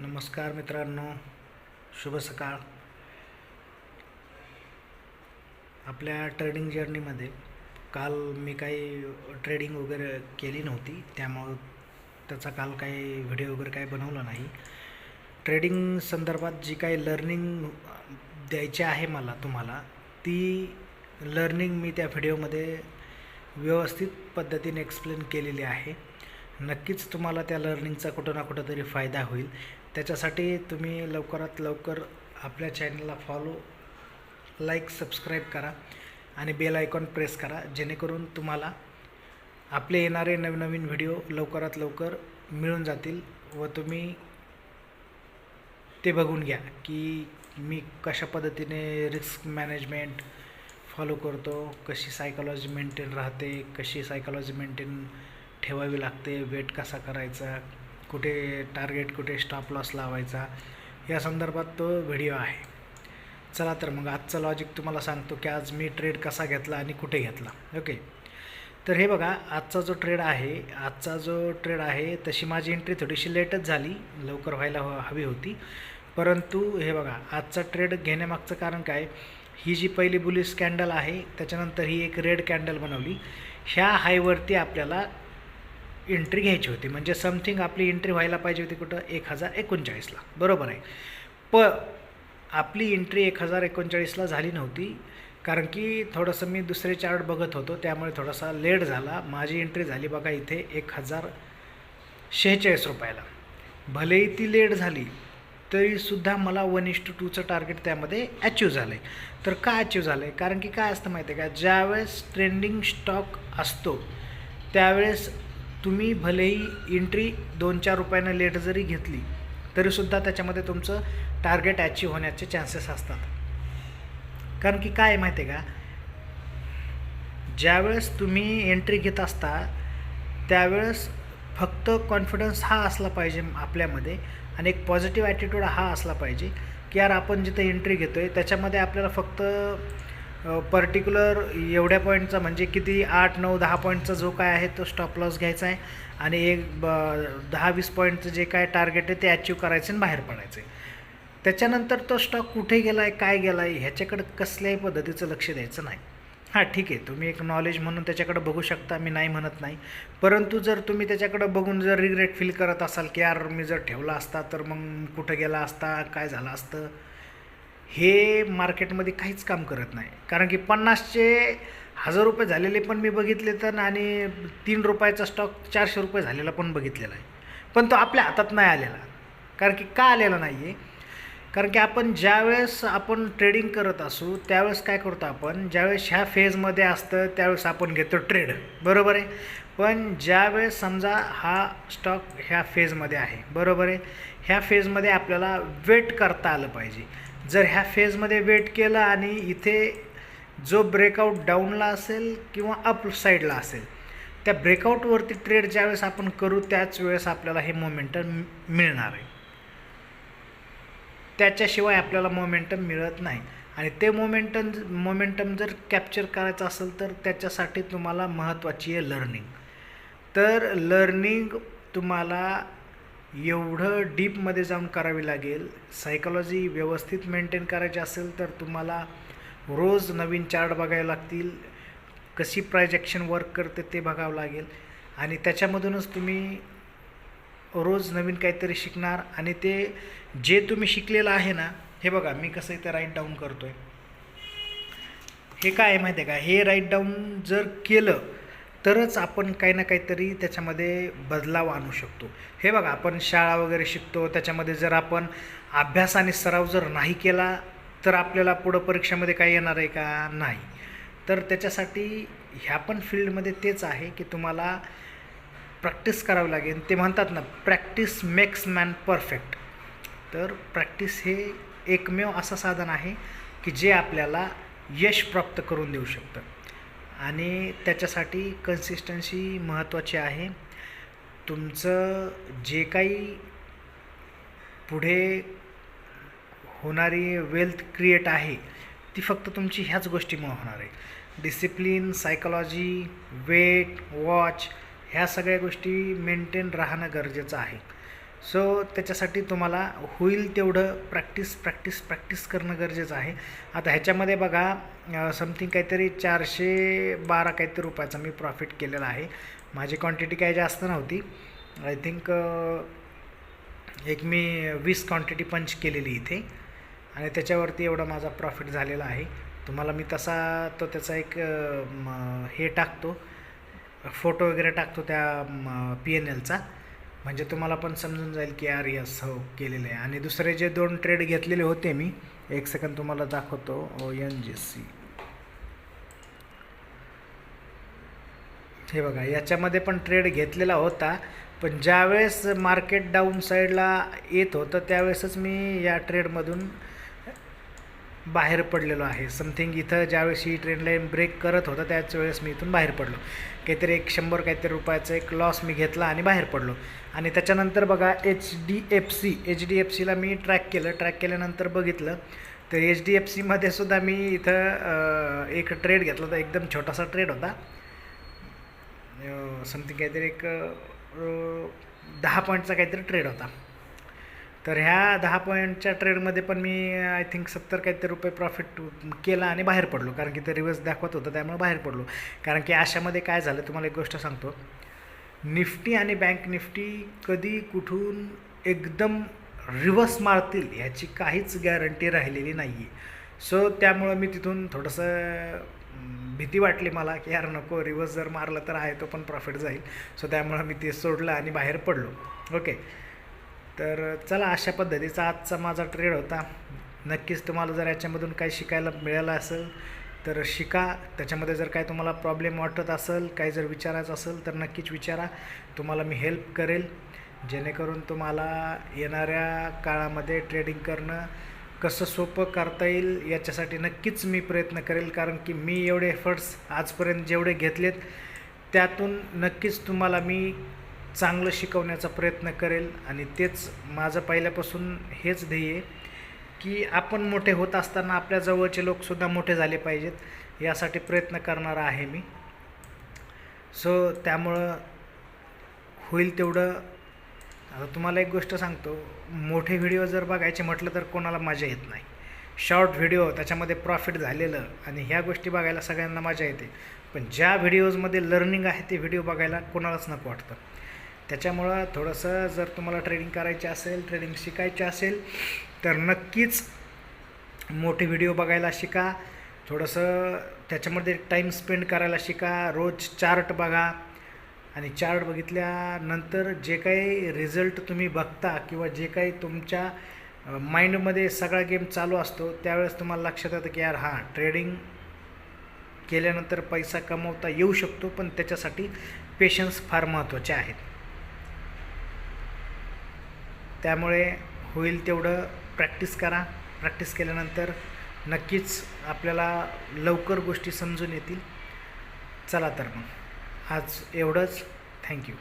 नमस्कार मित्रांनो, शुभ सकाळ. आपल्या ट्रेडिंग जर्नीमध्ये काल मी काही ट्रेडिंग वगैरे केली नव्हती, त्यामुळं त्याचा काल काही व्हिडिओ वगैरे काही बनवला नाही. ट्रेडिंग संदर्भात जी काही लर्निंग द्यायची आहे मला तुम्हाला, ती लर्निंग मी त्या व्हिडिओमध्ये व्यवस्थित पद्धतीने एक्सप्लेन केलेली आहे. नक्कीच तुम्हाला त्या लर्निंगचा कुठं ना कुठं तरी फायदा होईल. त्याच्यासाठी तुम्ही लवकरात लवकर आपल्या चॅनलला फॉलो, लाईक, सबस्क्राईब करा आणि बेल आयकॉन प्रेस करा, जेणेकरून तुम्हाला आपले येणारे नवनवीन व्हिडिओ लवकरात लवकर मिळून जातील व तुम्ही ते बघून घ्या की मी कशा पद्धतीने रिस्क मॅनेजमेंट फॉलो करतो, कशी सायकॉलॉजी मेंटेन राहते, कशी सायकॉलॉजी मेंटेन ठेवावी लागते, वेट कसा करायचा, कुठे टार्गेट, कुठे स्टॉप लॉस लावायचा, या संदर्भात तो व्हिडिओ आहे. चला तर मग आजचं लॉजिक तुम्हाला सांगतो की आज मी ट्रेड कसा घेतला आणि कुठे घेतला. ओके, तर हे बघा, आजचा जो ट्रेड आहे तशी माझी एंट्री थोडीशी लेटच झाली, लवकर व्हायला हवी होती. परंतु हे बघा, आजचा ट्रेड घेण्यामागचं कारण काय, ही जी पहिली बुलिश कॅन्डल आहे त्याच्यानंतर ही एक रेड कॅन्डल बनवली. ह्या हायवरती आपल्याला एंट्री घ्यायची होती, म्हणजे समथिंग आपली एंट्री व्हायला पाहिजे होती कुठं, 1039ला, बरोबर आहे. आपली एंट्री 1039ला झाली नव्हती, कारण की थोडंसं मी दुसरे चार्ट बघत होतो, त्यामुळे थोडासा लेट झाला. माझी एंट्री झाली बघा इथे 1046 रुपयाला. भलेही ती लेट झाली तरीसुद्धा मला 1:2चं टार्गेट त्यामध्ये अचीव झालं आहे. तर का अचीव झालं आहे, कारण की काय असतं माहिती आहे का, ज्यावेळेस ट्रेंडिंग स्टॉक असतो त्यावेळेस तुम्ही भलेही एंट्री 2-4 रुपयानं लेट जरी घेतली तरीसुद्धा त्याच्यामध्ये तुमचं टार्गेट अचीव होण्याचे चान्सेस असतात. कारण की काय माहिती आहे का, ज्यावेळेस तुम्ही एंट्री घेत असता त्यावेळेस फक्त कॉन्फिडन्स हा असला पाहिजे आपल्यामध्ये आणि एक पॉझिटिव्ह ॲटिट्यूड हा असला पाहिजे की यार आपण जिथं एंट्री घेतो आहे त्याच्यामध्ये आपल्याला फक्त पर्टिक्युलर एवढ्या पॉईंटचा, म्हणजे किती 8, 9, 10 पॉईंटचा जो काय आहे तो स्टॉप लॉस घ्यायचा आहे आणि एक 10-20 पॉईंटचं जे काय टार्गेट आहे ते अचीव करायचं आणि बाहेर पडायचं आहे. त्याच्यानंतर तो स्टॉक कुठे गेला आहे, काय गेला आहे, ह्याच्याकडं कसल्याही पद्धतीचं लक्ष द्यायचं नाही. हां, ठीक आहे, तुम्ही एक नॉलेज म्हणून त्याच्याकडं बघू शकता, मी नाही म्हणत नाही. परंतु जर तुम्ही त्याच्याकडं बघून जर रिग्रेट फील करत असाल की यार मी जर ठेवला असता तर मग कुठं गेला असता, काय झालं असतं, हे मार्केटमध्ये काहीच काम करत नाही. कारण की 50चे 1000 रुपये झालेले पण मी बघितले तर, आणि 3 रुपयाचा स्टॉक 400 रुपये झालेला पण बघितलेला आहे, पण तो आपल्या हातात नाही आलेला. कारण की का आलेला नाही आहे, कारण की आपण ज्यावेळेस आपण ट्रेडिंग करत असू त्यावेळेस काय करतो, आपण ज्यावेळेस ह्या फेजमध्ये असतं त्यावेळेस आपण घेतो ट्रेड, बरोबर आहे. पण ज्यावेळेस समजा हा स्टॉक ह्या फेजमध्ये आहे, बरोबर आहे, ह्या फेजमध्ये आपल्याला वेट करता आलं पाहिजे. जर ह्या फेजमध्ये वेट केलं आणि इथे जो ब्रेकआउट डाऊनला असेल किंवा अप साईडला असेल, त्या ब्रेकआउटवरती ट्रेड ज्यावेळेस आपण करू त्याच वेळेस आपल्याला हे मोमेंटम मिळणार आहे. त्याच्याशिवाय आपल्याला मोमेंटम मिळत नाही. आणि ते मोमेंटम जर कॅप्चर करायचं असेल तर त्याच्यासाठी तुम्हाला महत्त्वाची आहे लर्निंग. तर लर्निंग तुम्हाला एवढं डीपमध्ये जाऊन करावी लागेल. सायकॉलॉजी व्यवस्थित मेंटेन करायची असेल तर तुम्हाला रोज नवीन चार्ट बघावे लागतील, कशी प्राइस ॲक्शन वर्क करते ते बघावं लागेल, आणि त्याच्यामधूनच तुम्ही रोज नवीन काहीतरी शिकणार. आणि ते जे तुम्ही शिकलेलं आहे ना, हे बघा मी कसं इथे राईट डाऊन करतो आहे, हे काय आहे माहिती आहे का, हे राईट डाऊन जर केलं तरच आपण काही ना काहीतरी त्याच्यामध्ये बदलाव आणू शकतो. हे बघा, आपण शाळा वगैरे शिकतो, त्याच्यामध्ये जर आपण अभ्यास आणि सराव जर नाही केला तर आपल्याला पुढं परीक्षेमध्ये काय येणार आहे का, नाही. तर त्याच्यासाठी ह्या पण फील्डमध्ये तेच आहे की तुम्हाला प्रॅक्टिस करावी लागेल. ते म्हणतात ना, प्रॅक्टिस मेक्स मॅन परफेक्ट. तर प्रॅक्टिस हे एकमेव असं साधन आहे की जे आपल्याला यश प्राप्त करून देऊ शकतं, आणि त्याच्यासाठी कन्सिस्टन्सी महत्त्वाची आहे. तुमचं जे काही पुढे होणारी वेल्थ क्रिएट आहे ती फक्त तुमची ह्याच गोष्टीमुळे होणार आहे. डिसिप्लिन, सायकॉलॉजी, वेट, वॉच, ह्या सगळ्या गोष्टी मेंटेन राहणं गरजेचं आहे. सो त्याच्यासाठी तुम्हाला होईल तेवढं प्रॅक्टिस करणं गरजेचं आहे. आता ह्याच्यामध्ये बघा समथिंग काहीतरी 412 काहीतरी रुपयाचा मी प्रॉफिट केलेला आहे. माझी क्वांटिटी काही जास्त नव्हती. आय थिंक एक मी 20 क्वांटिटी पंच केलेली इथे आणि त्याच्यावरती एवढा माझा प्रॉफिट झालेला आहे. तुम्हाला मी तसा तो त्याचा एक हे टाकतो, फोटो वगैरे टाकतो त्या PNLचा, म्हणजे तुम्हाला पण समजून जाईल की यार यस हो केलेलं आहे. आणि दुसरे जे 2 ट्रेड घेतलेले होते मी, एक सेकंद तुम्हाला दाखवतो. ONGC हे बघा, याच्यामध्ये पण ट्रेड घेतलेला होता, पण ज्यावेळेस मार्केट डाऊन साईडला येत होतं त्यावेळेसच मी या ट्रेडमधून बाहेर पडलेलो आहे. समथिंग इथं ज्यावेळेस ही ट्रेंड लाईन ब्रेक करत होता त्याच वेळेस मी इथून बाहेर पडलो. काहीतरी 100 काहीतरी रुपयाचा एक लॉस मी घेतला आणि बाहेर पडलो. आणि त्याच्यानंतर बघा HDFCला मी ट्रॅक केल्यानंतर बघितलं तर HDFCमध्ये सुद्धा मी इथं एक ट्रेड घेतला होता. एकदम छोटासा ट्रेड होता, समथिंग काहीतरी एक 10 पॉईंटचा काहीतरी ट्रेड होता. तर ह्या 10 पॉईंटच्या ट्रेडमध्ये पण मी आय थिंक 70 काहीतरी रुपये प्रॉफिट केला आणि बाहेर पडलो, कारण की ते रिव्हर्स दाखवत होतं त्यामुळे बाहेर पडलो. कारण की अशामध्ये काय झालं तुम्हाला एक गोष्ट सांगतो, निफ्टी आणि बँक निफ्टी कधी कुठून एकदम रिव्हर्स मारतील ह्याची काहीच गॅरंटी राहिलेली नाही आहे. सो त्यामुळं मी तिथून थोडंसं भीती वाटली मला की यार नको, रिव्हर्स जर मारलं तर आहे तो पण प्रॉफिट जाईल. सो त्यामुळं मी ते सोडलं आणि बाहेर पडलो. ओके, तर चला अशा पद्धतीचा आजचा माझा ट्रेड होता. नक्कीच तुम्हाला जर याच्यामधून काही शिकायला मिळालं असेल तर शिका. त्याच्यामध्ये जर काय तुम्हाला प्रॉब्लेम वाटत असेल, काही जर विचारायचं असेल तर नक्कीच विचारा, तुम्हाला मी हेल्प करेल, जेणेकरून तुम्हाला येणाऱ्या काळामध्ये ट्रेडिंग करणं कसं सोपं करता येईल याच्यासाठी नक्कीच मी प्रयत्न करेल. कारण की मी एवढे एफर्ट्स आजपर्यंत जेवढे घेतलेत त्यातून नक्कीच तुम्हाला मी चांगलं शिकवण्याचा प्रयत्न करेल. आणि तेच माझं पहिल्यापासून हेच ध्येय आहे की आपण मोठे होत असताना आपल्या जवळचे लोकसुद्धा मोठे झाले पाहिजेत, यासाठी प्रयत्न करणार आहे मी. सो त्यामुळं होईल तेवढं. आता तुम्हाला एक गोष्ट सांगतो, मोठे व्हिडिओ जर बघायचे म्हटलं तर कोणाला मजा येत नाही. शॉर्ट व्हिडिओ त्याच्यामध्ये प्रॉफिट झालेलं आणि ह्या गोष्टी बघायला सगळ्यांना मजा येते, पण ज्या व्हिडिओजमध्ये लर्निंग आहे ते व्हिडिओ बघायला कोणालाच नको वाटतं. त्याच्यामुळं थोडंसं जर तुम्हाला ट्रेडिंग करायची असेल, ट्रेडिंग शिकायची असेल तर नक्कीच मोठे व्हिडिओ बघायला शिका. थोडंसं त्याच्यामध्ये टाईम स्पेंड करायला शिका. रोज चार्ट बघा आणि चार्ट बघितल्यानंतर जे काही रिझल्ट तुम्ही बघता किंवा जे काही तुमच्या माइंडमध्ये सगळा गेम चालू असतो त्यावेळेस तुम्हाला लक्षात येतं की यार हां, ट्रेडिंग केल्यानंतर पैसा कमवता येऊ शकतो, पण त्याच्यासाठी पेशन्स फार महत्त्वाचे आहेत. त्यामुळे होईल तेवढं प्रॅक्टिस करा. प्रॅक्टिस केल्यानंतर नक्कीच आपल्याला लवकर गोष्टी समजून येतील. चला तर मग आज एवढंच. थँक्यू.